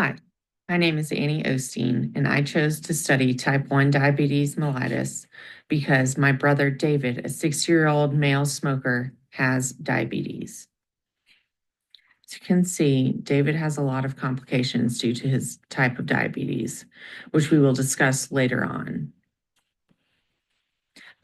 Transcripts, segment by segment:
Hi, my name is Annie Osteen, and I chose to study type 1 diabetes mellitus because my brother David, a 6-year-old male smoker, has diabetes. As you can see, David has a lot of complications due to his type of diabetes, which we will discuss later on.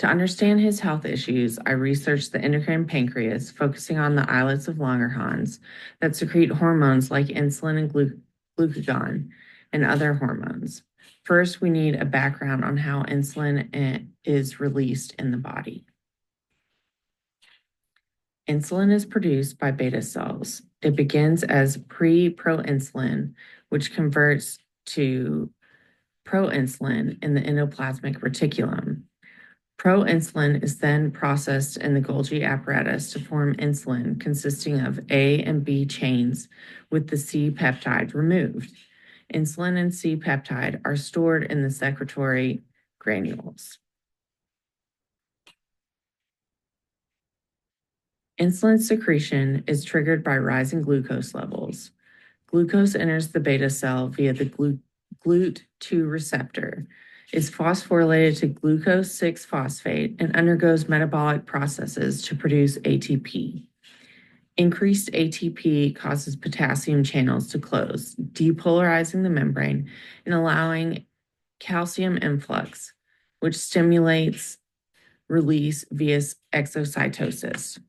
To understand his health issues, I researched the endocrine pancreas, focusing on the islets of Langerhans that secrete hormones like insulin and glucagon and other hormones. First, we need a background on how insulin is released in the body. Insulin is produced by beta cells. It begins as proinsulin, which converts to proinsulin in the endoplasmic reticulum. Proinsulin is then processed in the Golgi apparatus to form insulin consisting of A and B chains with the C peptide removed. Insulin and C peptide are stored in the secretory granules. Insulin secretion is triggered by rising glucose levels. Glucose enters the beta cell via the GLUT2 receptor, is phosphorylated to glucose 6-phosphate, and undergoes metabolic processes to produce ATP. Increased ATP causes potassium channels to close, depolarizing the membrane and allowing calcium influx, which stimulates release via exocytosis.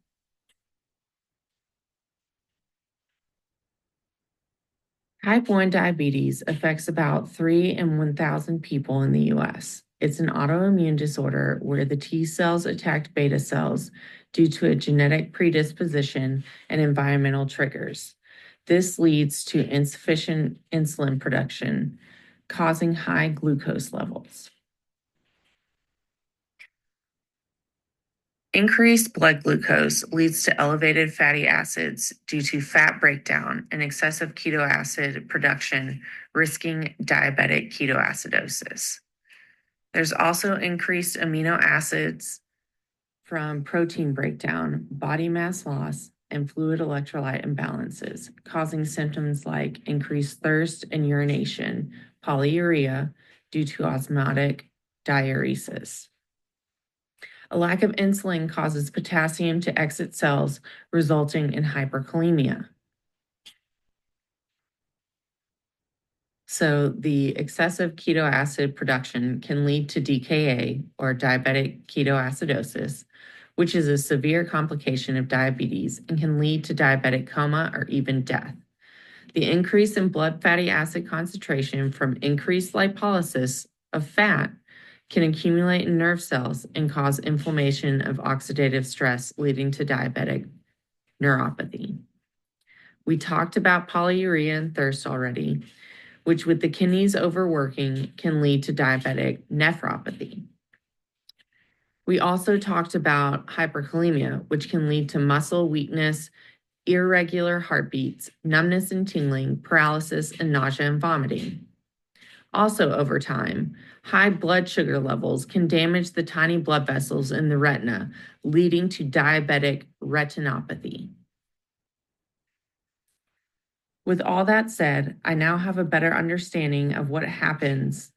Type 1 diabetes affects about 3 in 1,000 people in the U.S. It's an autoimmune disorder where the T cells attack beta cells due to a genetic predisposition and environmental triggers. This leads to insufficient insulin production, causing high glucose levels. Increased blood glucose leads to elevated fatty acids due to fat breakdown and excessive keto acid production, risking diabetic ketoacidosis. There's also increased amino acids from protein breakdown, body mass loss, and fluid electrolyte imbalances, causing symptoms like increased thirst and urination, polyuria due to osmotic diuresis. A lack of insulin causes potassium to exit cells, resulting in hyperkalemia. So the excessive keto acid production can lead to DKA, or diabetic ketoacidosis, which is a severe complication of diabetes and can lead to diabetic coma or even death. The increase in blood fatty acid concentration from increased lipolysis of fat can accumulate in nerve cells and cause inflammation of oxidative stress, leading to diabetic neuropathy. We talked about polyuria and thirst already, which with the kidneys overworking can lead to diabetic nephropathy. We also talked about hyperkalemia, which can lead to muscle weakness, irregular heartbeats, numbness and tingling, paralysis, and nausea and vomiting. Also, over time, high blood sugar levels can damage the tiny blood vessels in the retina, leading to diabetic retinopathy. With all that said, I now have a better understanding of what happens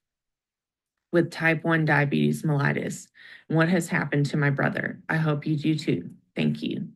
with type 1 diabetes mellitus and what has happened to my brother. I hope you do too. Thank you.